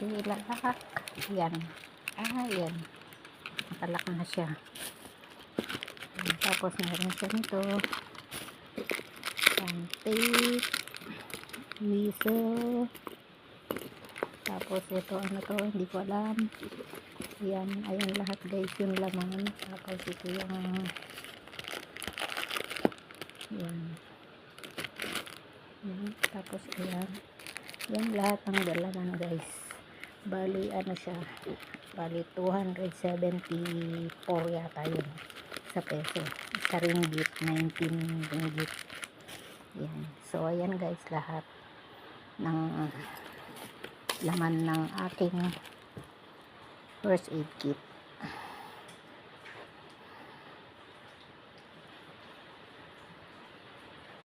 ilalak. Yan. Yan. Nakalak na siya. Tapos meron siya nito. Tape. Whistle. Tapos ito, ano to, hindi ko alam. Yan, ayan lahat guys yung laman. Tapos ito yung yan. Tapos ayan. Yan lahat ang laman guys. Bali ano siya. Bali 274 yata yun sa peso. Sa ringgit, 19 ringgit. Yan. So ayan guys lahat ng laman ng aking first aid kit.